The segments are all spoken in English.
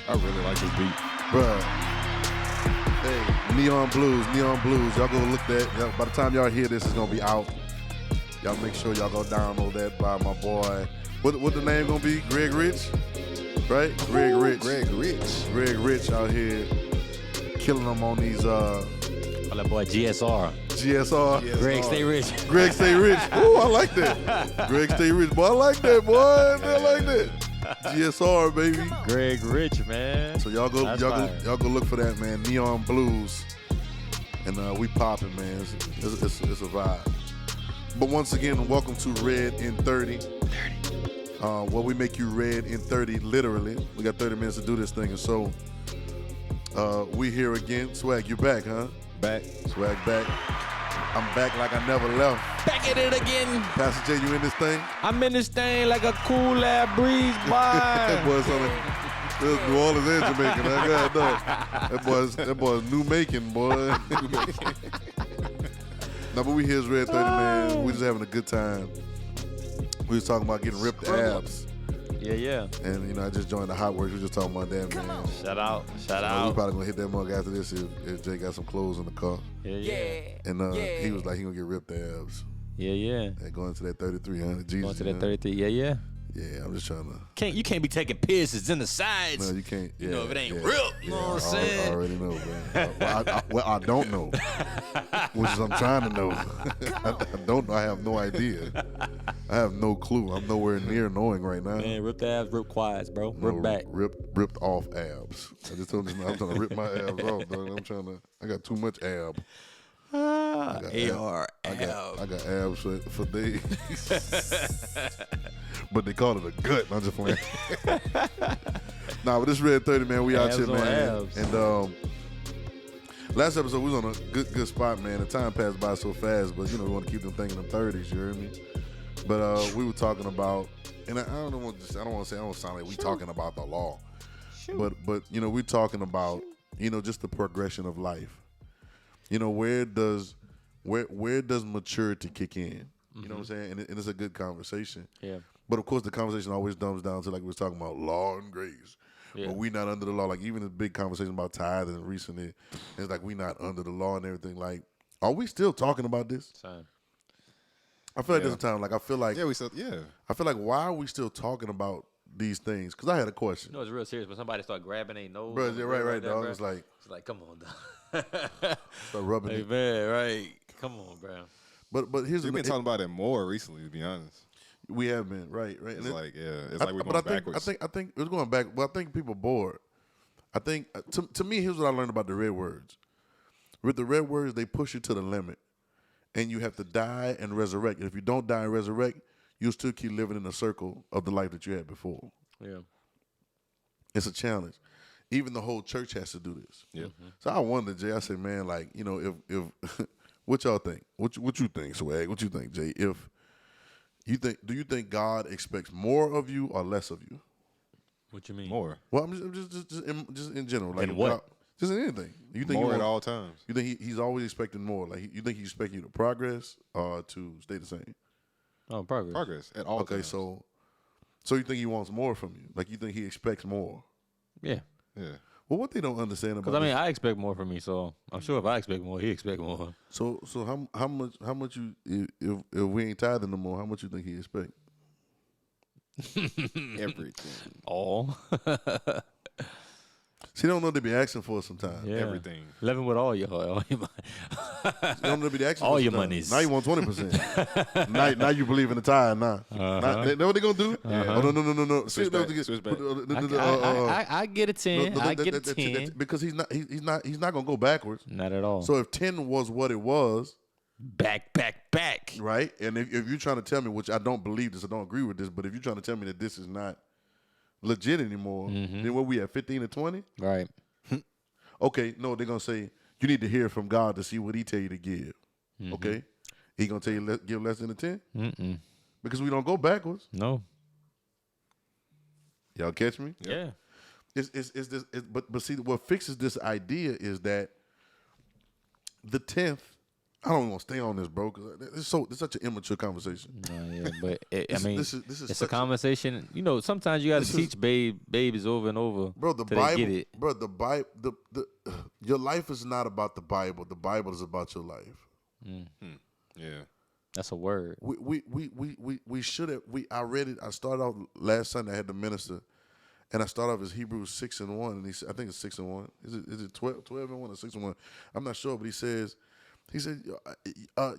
I really like this beat. Bruh. Hey, Neon Blues. Y'all go look that. By the time y'all hear this, it's going to be out. Y'all make sure y'all go download that by my boy. What the name going to be? Greg Rich? Right? Greg Rich out here killing them on these... that boy GSR. Greg Stay Rich. Greg Stay Rich. Ooh, I like that. Greg Stay Rich. Boy, I like that, boy. I like that. GSR, baby. Greg Rich, man. So y'all go look for that, man. Neon Blues. And we popping, man. It's a vibe. But once again, welcome to RedIn30. Where we make you red in 30, literally. We got 30 minutes to do this thing. And so we here again. Swag, you back, huh? Back. Swag back. I'm back like I never left. Back at it again. Pastor J, you in this thing? I'm in this thing like a cool ass breeze, boy. That boy sound like New Orleans and Jamaican. I got that boy's New Macon, boy. No, but we here is Red 30, man. We just having a good time. We was talking about getting ripped abs. Yeah. And, I just joined the Hot Works. We just talking about that, man. Shout out. We probably going to hit that mug after this if Jay got some clothes in the car. Yeah. And he was like, he going to get ripped abs. Yeah. And going to that 3,300. Jesus, Going to that 33. Yeah. Yeah, I'm just trying to. You can't be taking pisses in the sides. No, you can't. Yeah, if it ain't real, you know what I'm saying? I already know, man. I don't know, which is I'm trying to know. I don't know. I have no idea. I have no clue. I'm nowhere near knowing right now. Man, ripped abs, ripped quads, bro. Rip back. Ripped off abs. I just told you I'm trying to rip my abs off, dog. I got too much ab. AR. I got abs for days. But they call it a gut. I'm just playing. Nah, but this Red 30, man, we out here, man. Abs. And last episode we was on a good spot, man. The time passed by so fast, but we want to keep them thinking them 30s. You heard me? But we were talking about, and I don't want to sound like we talking about the law, but we're talking about just the progression of life. Where does maturity kick in? You know what I'm saying? And it's a good conversation. Yeah. But of course, the conversation always dumbs down to like we was talking about law and grace. Yeah. But we not under the law. Like even the big conversation about tithing recently, it's like we not under the law and everything. Like, are we still talking about this? Son. I feel like there's a time. Like I feel like I feel like why are we still talking about these things? Because I had a question. It's real serious. When somebody start grabbing their nose. Bro, yeah, right, dog. Bro. It's like come on, dog. start rubbing hey, it. man, right? Come on, bro. But here's we've been talking about it more recently, to be honest. We have been, right. It's like we're going backwards. I think it's going back. Well, I think people are bored. I think to me, here's what I learned about the red words. With the red words, they push you to the limit, and you have to die and resurrect. And if you don't die and resurrect, you'll still keep living in the circle of the life that you had before. Yeah, it's a challenge. Even the whole church has to do this. Yeah. Mm-hmm. So I wondered, Jay. I said, man, like if what y'all think? What you think, Swag? What you think, Jay? Do you think God expects more of you or less of you? What you mean? More. Well, I'm just in general. Like and what? Just in anything. You think more at all times. You think he's always expecting more? Like you think he's expecting you to progress or to stay the same? Oh, progress. Progress at all times. Okay, so you think he wants more from you? Like you think he expects more? Yeah. Well, what they don't understand about because I expect more from me, so I'm sure if I expect more, he expect more. So how much you if we ain't tithing no more, how much you think he expect? Everything. All. See, they don't know they be asking for it sometimes. Yeah. Everything. Living with all your money. They don't know they be asking all for your sometimes. monies. Now you want 20%. now you believe in the tithe now. They know what they gonna do? Oh no. Switch back. I get a 10. I get a 10 because he's not gonna go backwards. Not at all. So if 10 was what it was, back. right? And if you're trying to tell me, which I don't believe this, I don't agree with this, but if you're trying to tell me that this is not legit anymore, then what we at 15 and 20? Right. Okay, no, they're gonna say you need to hear from God to see what He tell you to give. Okay, He gonna tell you give less than a 10? Because we don't go backwards. No. Y'all catch me? Yeah. It's this. But see, what fixes this idea is that the 10th I don't want to stay on this, bro, because it's such an immature conversation. Yeah, but this is a conversation. Sometimes you got to teach babies over and over, bro. The till Bible, they get it. bro. The Bible, your life is not about the Bible. The Bible is about your life. Yeah, that's a word. We should have. I read it. I started off last Sunday. I had the minister, and I started off as Hebrews 6:1, and I think it's 6:1. Is it 12:1 or 6:1? I'm not sure, but he said,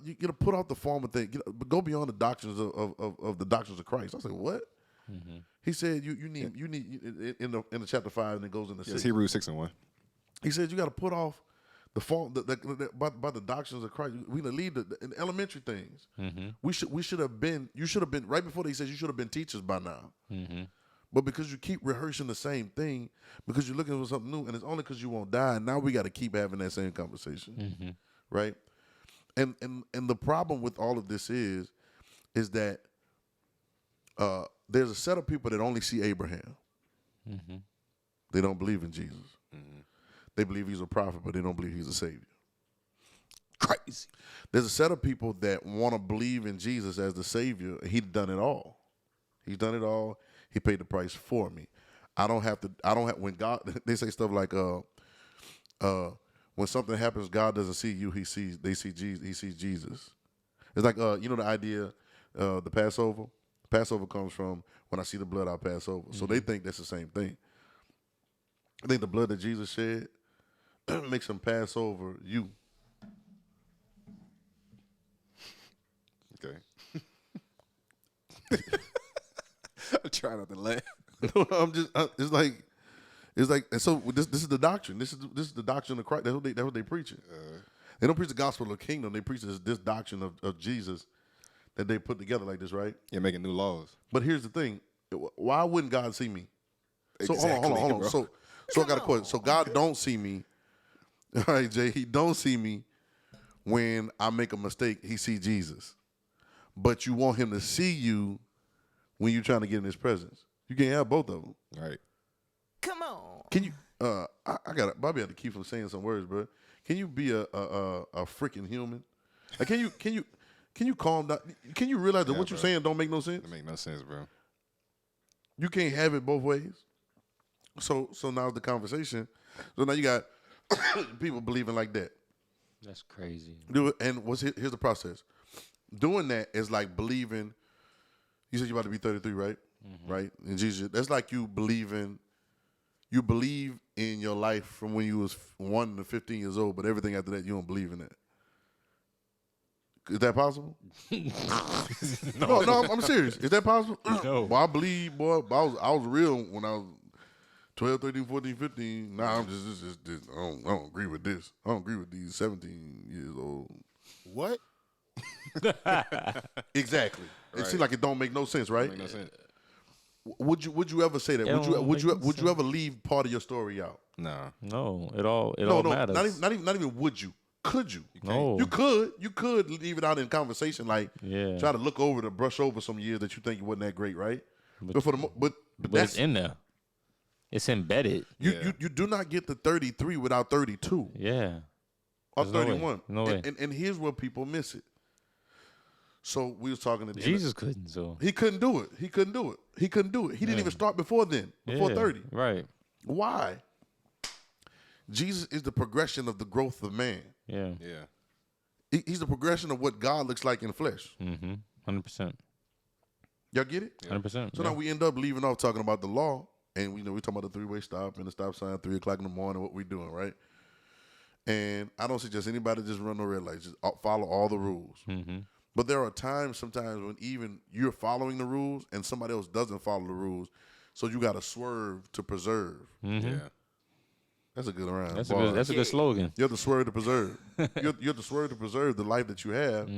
you gotta put off the former thing, but go beyond the doctrines of the doctrines of Christ. I said, what? Mm-hmm. He said, you need in the chapter 5, and it goes into 6. Hebrews 6:1. He said you got to put off the form by the doctrines of Christ. We need to lead in elementary things. Mm-hmm. We should have been. You should have been right before. He says you should have been teachers by now. Mm-hmm. But because you keep rehearsing the same thing, because you're looking for something new, and it's only because you won't die. Now we got to keep having that same conversation. Mm-hmm. Right, and the problem with all of this is that there's a set of people that only see Abraham. Mm-hmm. They don't believe in Jesus. Mm-hmm. They believe he's a prophet, but they don't believe he's a savior. Crazy. There's a set of people that want to believe in Jesus as the savior. He's done it all. He's done it all. He paid the price for me. I don't have. When God, they say stuff like, when something happens, God doesn't see you. They see Jesus. He sees Jesus. It's like, the idea, the Passover. Passover comes from when I see the blood, I'll pass over. Mm-hmm. So they think that's the same thing. I think the blood that Jesus shed makes him pass over you. Okay. I'm trying not to laugh. It's like, and so this is the doctrine. This is the doctrine of Christ. That's what they preaching. They don't preach the gospel of the kingdom. They preach this doctrine of Jesus that they put together like this, right? You're making new laws. But here's the thing: why wouldn't God see me? Exactly, so hold on. Bro. So I got a question. So God don't see me. All right, Jay. He don't see me when I make a mistake. He see Jesus, but you want him to see you when you're trying to get in his presence. You can't have both of them. Right. Come on. Can you? I got Bobby had to keep from saying some words, bro. Can you be a freaking human? Like, can you calm down? Can you realize that what you're saying don't make no sense? It make no sense, bro. You can't have it both ways. So now the conversation. So now you got people believing like that. That's crazy. Do it, and here's the process. Doing that is like believing. You said you're about to be 33, right? Mm-hmm. Right? And Jesus, that's like you believe in your life from when you was 1 to 15 years old, but everything after that you don't believe in that. Is that possible? No, I'm serious. Is that possible? No. Well, I believe, boy, I was real when I was 12, 13, 14, 15. Nah, I'm just I don't agree with this. I don't agree with these 17 years old. What? Exactly. Right. It seems like it don't make no sense, right? Make no sense. Would you ever say that? Would you ever leave part of your story out? Nah. No. It all matters. Not even would you. Could you? No. You could leave it out in conversation, like try to look over to brush over some years that you think you wasn't that great, right? But it's in there. It's embedded. You do not get to 33 without 32. Yeah. Or 31. No way. And here's where people miss it. So we was talking to Jesus couldn't. So he couldn't do it. He didn't even start before then. Before 30. Right. Why? Jesus is the progression of the growth of man. Yeah. Yeah. He's the progression of what God looks like in flesh. 100%. Y'all get it? 100%. So now we end up leaving off talking about the law, and we talking about the three-way stop and the stop sign, 3 o'clock in the morning, what we doing, right? And I don't suggest anybody just run no red lights. Just follow all the rules. Mm-hmm. But there are sometimes when even you're following the rules and somebody else doesn't follow the rules, so you got to swerve to preserve. Mm-hmm. Yeah. That's a good round. That's a good slogan. You have to swerve to preserve. You have to swerve to preserve the life that you have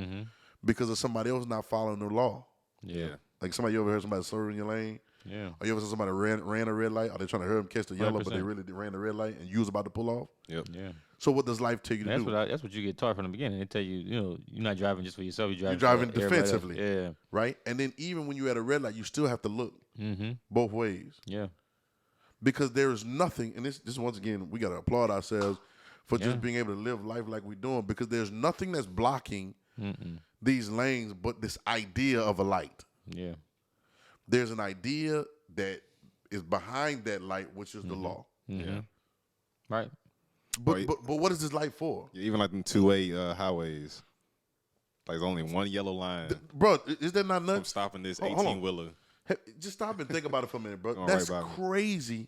because of somebody else not following the law. Yeah. Like you ever heard somebody swerving your lane? Yeah. Or you ever saw somebody ran a red light? Are they trying to hurry them catch the yellow, 100%. But they really ran the red light and you was about to pull off? Yep. Yeah. So what does life tell you to do? That's what you get taught from the beginning. They tell you, you're not driving just for yourself. You're driving defensively. Yeah. Right? And then even when you're at a red light, you still have to look both ways. Yeah. Because there is nothing, and this once again, we got to applaud ourselves for just being able to live life like we're doing, because there's nothing that's blocking these lanes but this idea of a light. Yeah. There's an idea that is behind that light, which is the law. Yeah. Right. But what is this light for? Yeah, even like them two-way highways. Like there's only one yellow line. Bro, is that not nuts? I'm stopping this Hold on. 18-wheeler. Just stop and think about it for a minute, bro. Going That's right by me. crazy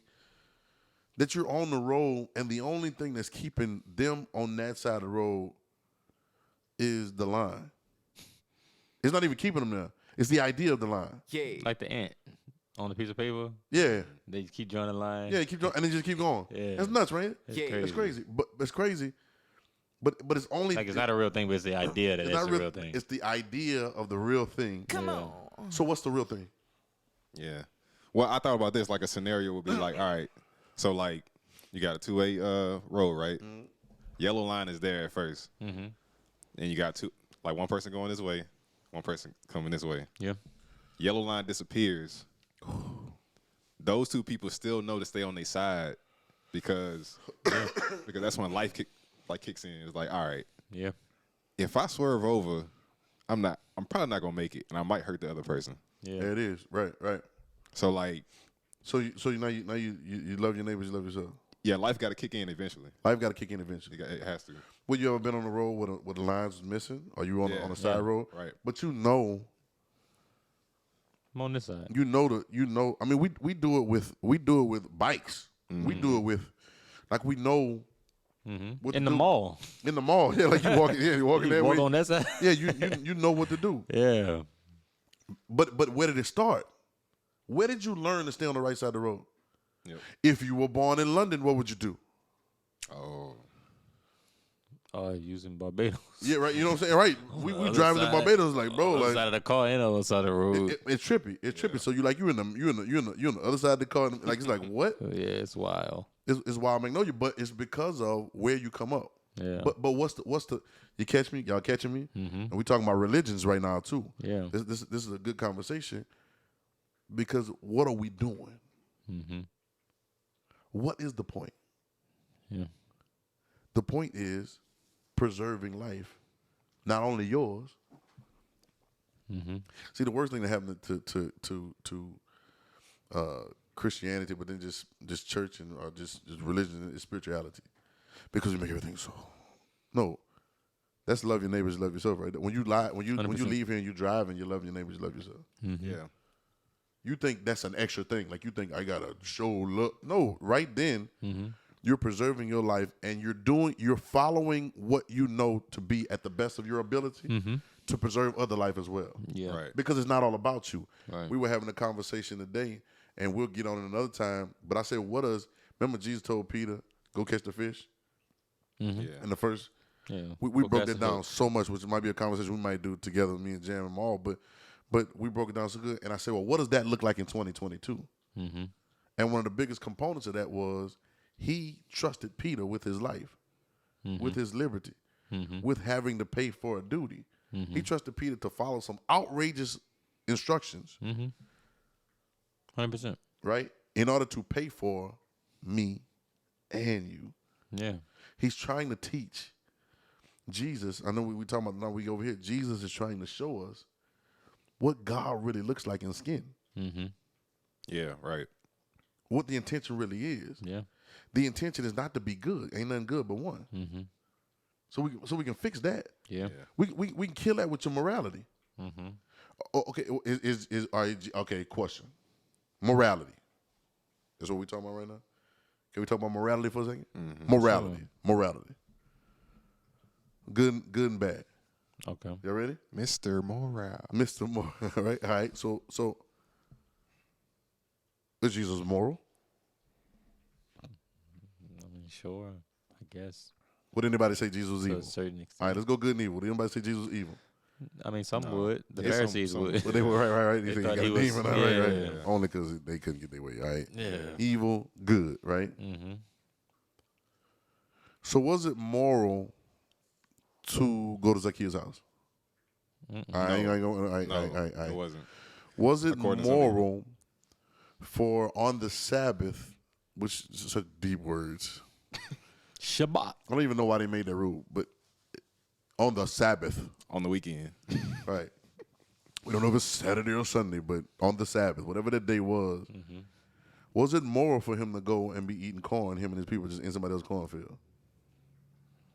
that you're on the road and the only thing that's keeping them on that side of the road is the line. It's not even keeping them there. It's the idea of the line. Yeah. Like the ant on the piece of paper. Yeah. They keep drawing the line. Yeah, keep going, and they just keep going. Yeah. That's nuts, right? It's It's crazy. But it's crazy. But it's only Like it's not a real thing, but it's the idea that it's not a real thing. It's the idea of the real thing. Come on. So what's the real thing? Yeah. Well, I thought about this like a scenario would be like, all right, so like you got a two-way road, right? Yellow line is there at first. And you got one person going this way, one person coming this way. Yeah. Yellow line disappears. Those two people still know to stay on their side because that's when life kicks in. It's like, all right, Yeah. if I swerve over, I'm probably not gonna make it, and I might hurt the other person. Yeah. There it is. Right. So like, So you love your neighbors, you love yourself. yeah, life got to kick in eventually. Life got to kick in eventually. It has to. Would you ever been on the road where the lines was missing, or you were on a side road? Right. But you know. I'm on this side. I mean, we do it with bikes. We do it with, like, we know what In to the do. mall. In the mall, yeah, like you're walking You that walk way. on that side. Yeah, you know what to do. Yeah. But where did it start? Where did you learn to stay on the right side of the road? Yep. If you were born in London, what would you do? Oh. Using Barbados. Yeah, right. You know what I'm saying? Right. We driving to Barbados, like, bro, On the like side of the car and on the side of the road. it's trippy. It's trippy. So you're on the other side of the car, and like it's like what? Yeah, it's wild. It's wild Magnolia, but it's because of where you come up. Yeah. But what's the you catch me? Y'all catching me? And we talking about religions right now too. Yeah. This is a good conversation because what are we doing? What is the point? Yeah. The point is preserving life, not only yours. See, the worst thing that happened to Christianity, but then just church and or just religion is spirituality, because we make everything so. No, that's love your neighbors, love yourself, right? When you leave here and you drive and you love your neighbors, you love yourself. Yeah. You think that's an extra thing, like you think I gotta show love. No, right then. You're preserving your life, and you're following what you know to be at the best of your ability to preserve other life as well. Yeah. Right. Because it's not all about you. Right. We were having a conversation today, and we'll get on it another time. But I said, remember Jesus told Peter, go catch the fish? Yeah. In the first, Yeah. we Go broke cast that the down hook. so much, which might be a conversation we might do together, me and Jam and Maul. But we broke it down so good. And I said, well, what does that look like in 2022? And one of the biggest components of that was he trusted Peter with his life, with his liberty, with having to pay for a duty. He trusted Peter to follow some outrageous instructions, 100%. right, in order to pay for me and you. Yeah. He's trying to teach Jesus. I know we talking about now we over here. Jesus is trying to show us what God really looks like in skin. Yeah. Right. What the intention really is. Yeah. The intention is not to be good. Ain't nothing good but one. So we can fix that. Yeah. We can kill that with your morality. Okay, all right, okay, question. Morality. That's what we talking about right now? Can we talk about morality for a second? Morality. Morality. Good and bad. Okay. Y'all ready? Mr. Morale. Mr. Moral. All right. All right. So is Jesus moral? I mean, sure. I guess. Would anybody say Jesus was To evil? a certain extent. All right, let's go good and evil. Would anybody say Jesus was evil? I mean, some No. would. The Yeah, some- Pharisees some- would. But they were right. They They think thought he got he a was- demon, right? yeah. Only because they couldn't get their way, right? Yeah. Evil, good, right? So was it moral to go to Zacchaeus' house? I ain't gonna. No, it wasn't. Was it According to some moral for on the Sabbath, which is such deep words? Shabbat. I don't even know why they made that rule, but on the Sabbath, On the weekend. right? We don't know if it's Saturday or Sunday, but on the Sabbath, whatever that day was it moral for him to go and be eating corn, him and his people just in somebody else's cornfield?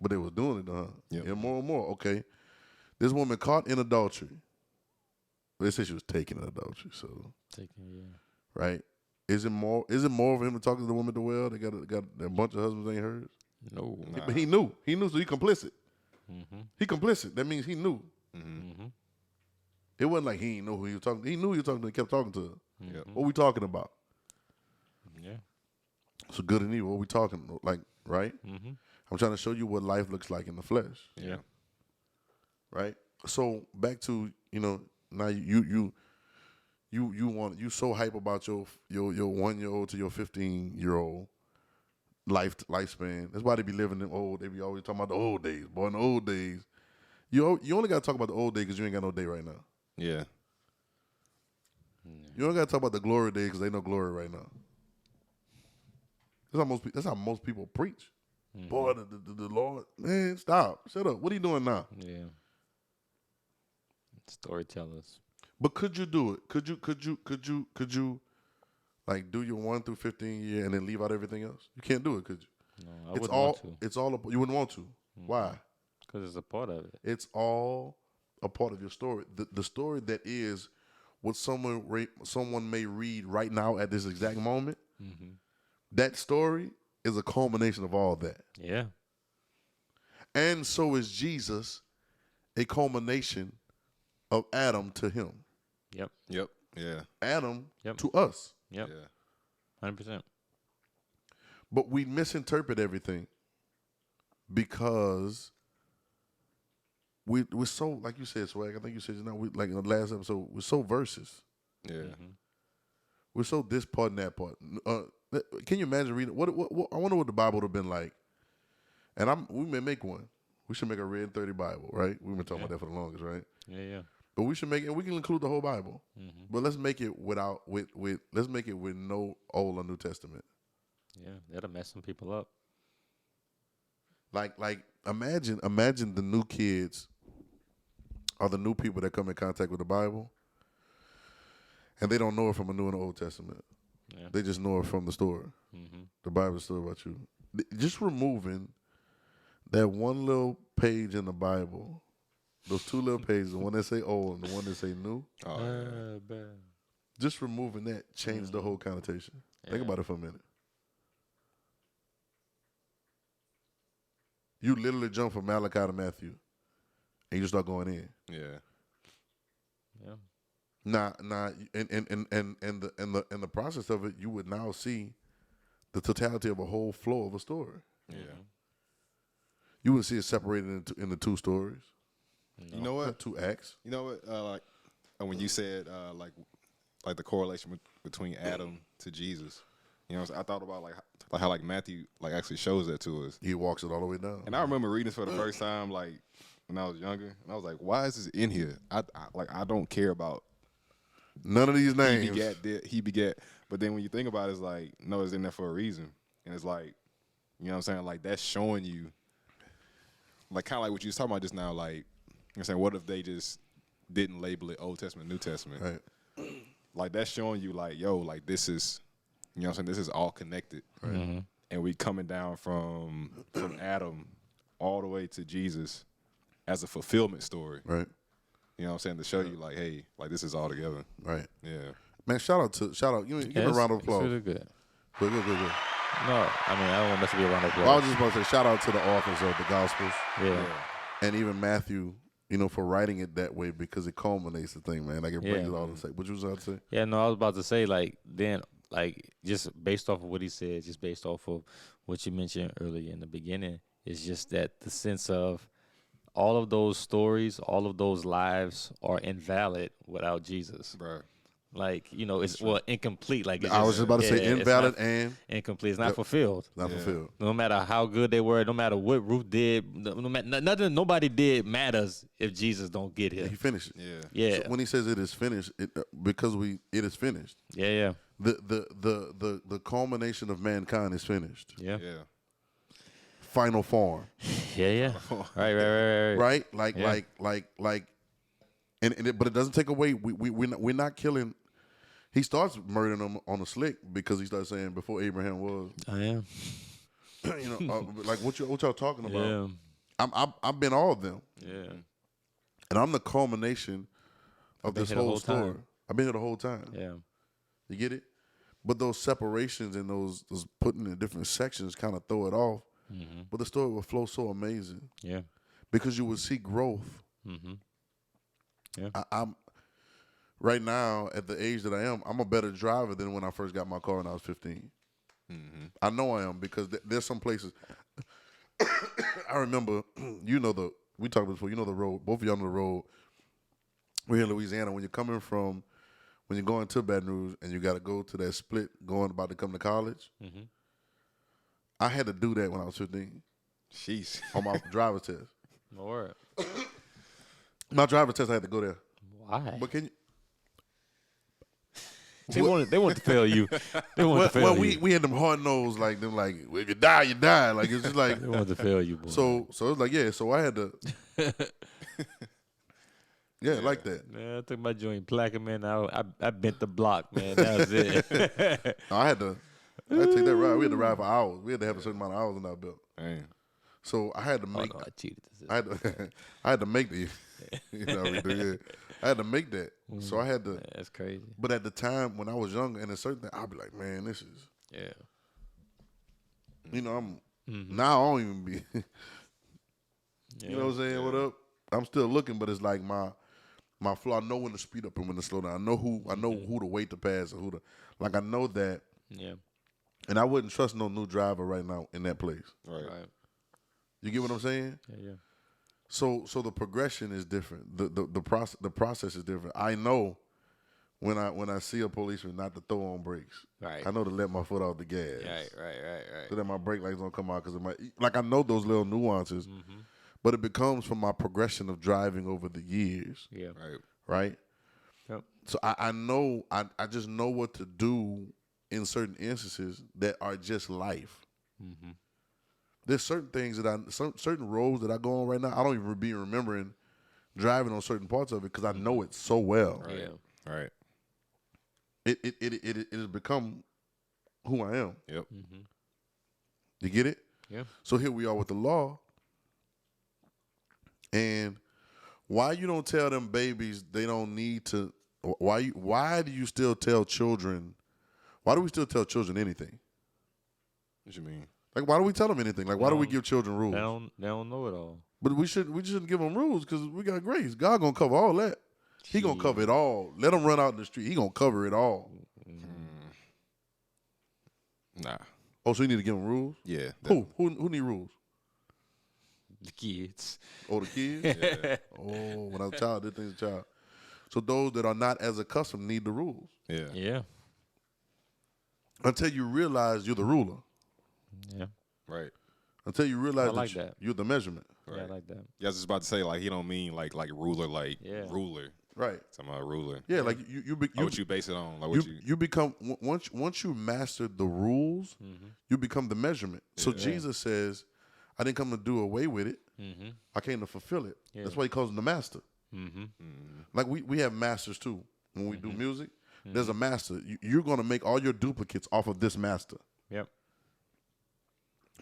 But they was doing it, huh? Yep. Yeah, more and more. Okay. This woman caught in adultery. They say she was taken in adultery, so right? Is it more for him to talk to the woman at the well? They got a bunch of husbands ain't hers. No. Nah. But he knew, so he complicit. He complicit. That means he knew. It wasn't like he didn't know who he was talking to. He knew he was talking to. He kept talking to her. Yep. What we talking about? Yeah. So good and evil. What we talking like? Right? I'm trying to show you what life looks like in the flesh. Yeah. Right. So back to now you so hype about your 1-year-old to your 15-year-old lifespan. That's why they be living them old. They be always talking about the old days. Boy, in the old days, you only got to talk about the old days because you ain't got no day right now. Yeah. You don't got to talk about the glory days because they no glory right now. That's how most people preach. Boy, the Lord, man, stop, shut up. What are you doing now? Yeah. Storytellers. But could you do it? Could you like do your 1 through 15 year and then leave out everything else? You can't do it, could you? No, I wouldn't want to. It's all you wouldn't want to. Why? Because it's a part of it. It's all a part of your story. The story that is what someone may read right now at this exact moment. That story is a culmination of all that. Yeah. And so is Jesus a culmination of Adam to him. Yep. Yep. Yeah. Adam Yep. to us. Yep. Yeah. 100%. But we misinterpret everything because we're so, like you said, Swag, I think you said just now, like in the last episode, we're so versus. Yeah. We're so this part and that part. Can you imagine reading what I wonder what the Bible would have been like. And we may make one. We should make a RedIn30 Bible, right? We've been talking about that for the longest, right? Yeah. But we should make it. We can include the whole Bible, but let's make it let's make it with no Old or New Testament. Yeah, that'll mess some people up. Like imagine the new kids or the new people that come in contact with the Bible, and they don't know it from a New and Old Testament. Yeah. They just know it from the story. The Bible's story about you. Just removing that one little page in the Bible. Those two little pages, the one that say old and the one that say new. Oh, yeah. Just removing that changed the whole connotation. Think about it for a minute. You literally jump from Malachi to Matthew, and you start going in. Yeah. Yeah. Now, and the process of it, you would now see the totality of a whole flow of a story. Yeah. You would see it separated into two stories. You know what? 2 acts. You know what? Like when you said like the correlation between Adam to Jesus. You know, I thought about like how like Matthew like actually shows that to us. He walks it all the way down. And I remember reading this for the first time like when I was younger, and I was like, "Why is this in here?" I don't care about none of these names. He begat. But then when you think about it, it's like, no, it's in there for a reason, and it's like, you know what I'm saying? Like that's showing you, like kind of like what you was talking about just now, like. I'm saying, what if they just didn't label it Old Testament, New Testament? Right. Like that's showing you, like, yo, like this is, you know what I'm saying? This is all connected, right? And we coming down from Adam all the way to Jesus as a fulfillment story, right? You know what I'm saying? To show you, like, hey, like this is all together, right? Yeah, man. Shout out. You give a round of applause. It's really good. Good. No, I mean I don't want this to be a round of applause. Well, I was just about to say shout out to the authors of the Gospels, Yeah. and even Matthew. You know, for writing it that way because it culminates the thing, man. Like it brings it all to say. What you was about to say? Yeah, no, I was about to say just based off of what he said, just based off of what you mentioned earlier in the beginning, it's just that the sense of all of those stories, all of those lives are invalid without Jesus. bro. Like, you know, it's incomplete. Like I was just about to say invalid and incomplete. It's not fulfilled. Not fulfilled. No matter how good they were, no matter what Ruth did, nobody did matters if Jesus don't get here. He finished it. Yeah. So when he says it is finished, it is finished. Yeah. The culmination of mankind is finished. Yeah. final form, Yeah. Right. right? Yeah. But it doesn't take away. We're not killing. He starts murdering them on the slick because he starts saying before Abraham was, I am. like what y'all talking about. Yeah. I've been all of them, Yeah. and I'm the culmination of been this here the whole whole story. time. I've been here the whole time. Yeah. You get it? But those separations and those putting in different sections kind of throw it off. Mm-hmm. But the story will flow so amazing Yeah. because you will see growth. Mm-hmm. Yeah. I'm right now at the age that I am. I'm a better driver than when I first got my car when I was 15. Mm-hmm. I know I am because there's some places. I remember, we talked about before. You know the road. Both of y'all know the road. We're here in Louisiana. When you're going to Baton Rouge and you got to go to that split about to come to college, Mm-hmm. I had to do that when I was 15 Jeez. on my driver's test. Word. My driver's test, I had to go there. Why? But can you? They wanted to fail you. They wanted to fail Well, you. we had them hard nosed like them like if you die, you die. Like it's just like They wanted to fail you, boy. so it's like yeah. So I had to like that. Man, I took my joint plaque, man. I bent the block, man. That was it. I had to take that ride. We had to ride for hours. We had to have a certain amount of hours in our belt. Damn. So I had to Oh make. no, I cheated. I had to make the. We do, yeah. I had to make that. So I had to. That's crazy. But at the time when I was younger, and a certain thing, I'd be like, man, this is. Yeah. I'm now. I don't even be. Yeah. You know what I'm saying? What up? I'm still looking, but it's like my flow. I know when to speed up and when to slow down. I know who to wait to pass and I know that. Yeah. And I wouldn't trust no new driver right now in that place. Right. You get what I'm saying? Yeah. So the progression is different. The process is different. I know when I see a policeman not to throw on brakes. Right. I know to let my foot off the gas. Right. So that my brake lights don't come out because I know those little nuances. Mm-hmm. But it becomes from my progression of driving over the years. Yeah. Right? Yep. So I know I just know what to do in certain instances that are just life. Mm-hmm. There's certain things certain roads that I go on right now, I don't even be remembering driving on certain parts of it because I know it so well. Right. Yeah. Right. It has become who I am. Yep. Mm-hmm. You get it? Yeah. So here we are with the law. And why you don't tell them babies they don't need to? Why do you still tell children? Why do we still tell children anything? What you mean? Like, why do we tell them anything? Like, why do we give children rules? They don't know it all. But we shouldn't give them rules because we got grace. God gonna cover all that. He gonna cover it all. Let them run out in the street. He gonna cover it all. Nah. Oh, so you need to give them rules? Yeah. Who need rules? The kids. Oh, the kids? Yeah. Oh, when I was a child, did things a child. So those that are not as accustomed need the rules. Yeah. Yeah. Until you realize you're the ruler. Yeah. Right. Until you realize I like that. you're the measurement. Yeah, I like that. Yeah, I was just about to say he don't mean like ruler, ruler. Right. Talking about ruler. Yeah, like you what you base it on? Like what you become once you master the rules, you become the measurement. So Jesus says, I didn't come to do away with it. Mm-hmm. I came to fulfill it. Yeah. That's why he calls him the master. Mm-hmm. Like we have masters too. When we do music, there's a master. You're going to make all your duplicates off of this master. Yep.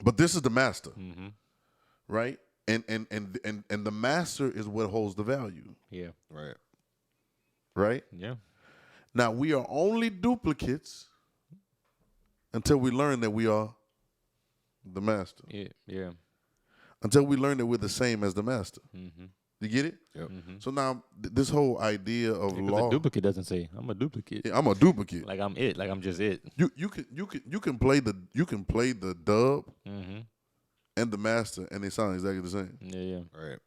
But this is the master, Mm-hmm. right? And the master is what holds the value, Yeah. Right. right? Yeah. Now we are only duplicates until we learn that we are the master. Yeah. Yeah. Until we learn that we're the same as the master. Mm-hmm. You get it? Yep. So now this whole idea of Because law, a duplicate doesn't say I'm a duplicate. yeah, I'm a duplicate. Like I'm it. Like I'm just it. You can play the dub Mm-hmm. and the master and they sound exactly the same Yeah. Yeah. Right.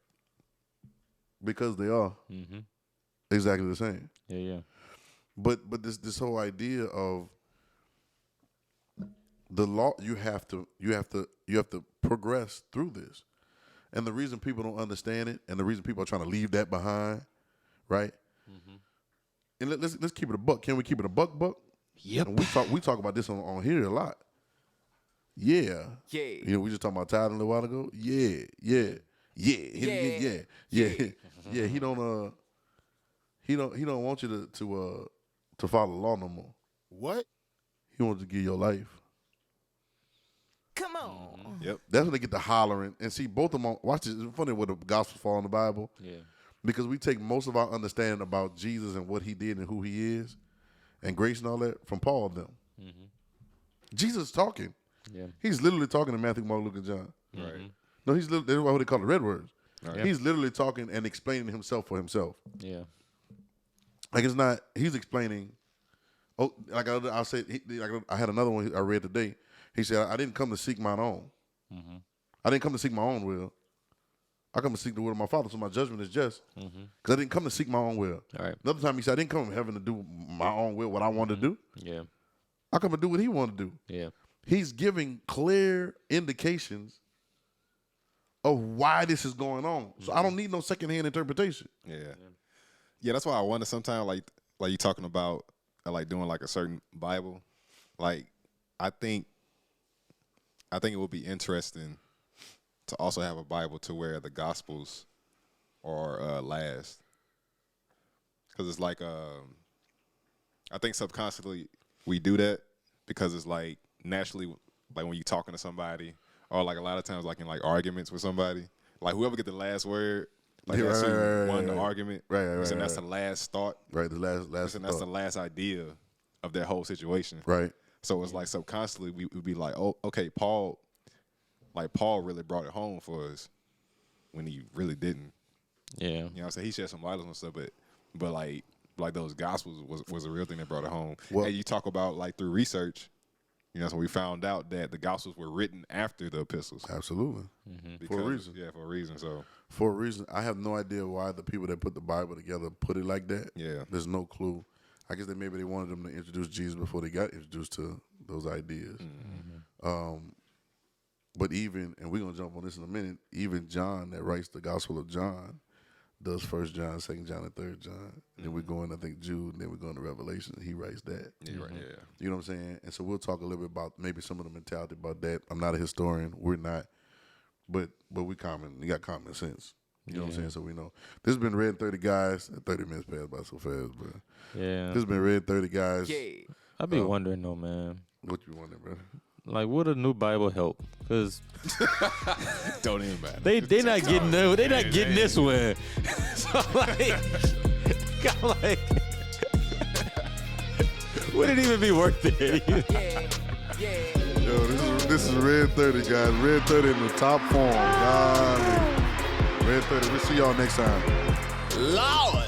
because they are Mm-hmm. exactly the same. Yeah. Yeah. But this whole idea of the law, you have to progress through this. And the reason people don't understand it, and the reason people are trying to leave that behind, right? And let's keep it a buck. Can we keep it a buck? Yep. And we talk about this on here a lot. Yeah. Yeah. You know, we just talking about tithing a little while ago. Yeah. Yeah. Yeah. Yeah. He don't want you to follow the law no more. What? He wants to give your life. Come on. Yep. That's when they get to hollering. And see, both of them, watch this. It's funny where the gospels fall in the Bible. Yeah. Because we take most of our understanding about Jesus and what he did and who he is and grace and all that from Paul and them. Mm-hmm. Jesus is talking. Yeah. He's literally talking to Matthew, Mark, Luke, and John. Right. No, he's literally, that's what they call it, red words. Right. He's literally talking and explaining himself for himself. Yeah. Like it's not, he's explaining, I'll say, I had another one I read today. He said, I didn't come to seek mine own. Mm-hmm. I didn't come to seek my own will. I come to seek the will of my Father, so my judgment is just. Because I didn't come to seek my own will. All right. Another time he said, I didn't come from heaven to do my own will, what I wanted to do. Yeah. I come to do what he wanted to do. Yeah. He's giving clear indications of why this is going on. So I don't need no secondhand interpretation. Yeah. Yeah, that's why I wonder sometimes, like you talking about, like doing like a certain Bible. Like, I think it would be interesting to also have a Bible to where the Gospels are last, because it's like I think subconsciously we do that because it's like naturally, like when you're talking to somebody, or like a lot of times like in like arguments with somebody, like whoever get the last word, like that's who won the argument. Right. And that's the last thought. Right, the last And that's the thought. last idea of that whole situation. Right. So it's like subconsciously we would be like, oh, okay, Paul really brought it home for us when he really didn't. Yeah. You know what I'm saying? He shed some light on some stuff, but like those gospels was a real thing that brought it home. Well- And you talk about like through research, you know, so we found out that the gospels were written after the epistles. Absolutely. For a reason. Yeah, for a reason. So For a reason. I have no idea why the people that put the Bible together put it like that. Yeah. There's no clue. I guess maybe they wanted them to introduce Jesus before they got introduced to those ideas. But even, and we're going to jump on this in a minute, even John that writes the Gospel of John does 1 John, 2 John, and 3 John. And then we're going, I think, Jude, and then we're going to Revelation, and he writes that. yeah, right, yeah. You know what I'm saying? And so we'll talk a little bit about maybe some of the mentality about that. I'm not a historian. We're not. But we got common sense. You know what I'm saying? So we know. This has been RedIn30, guys. 30 minutes passed by so fast, bro. Yeah. This has been RedIn30, guys. Yeah. I be wondering though, man. What you wondering, brother? Like, would a new Bible help? Because Don't even matter. they not getting they not getting this one. So like, would it even be worth it? Yo, this is RedIn30, guys. RedIn30 in the top form. God, RedIn30. We'll see y'all next time. Lord.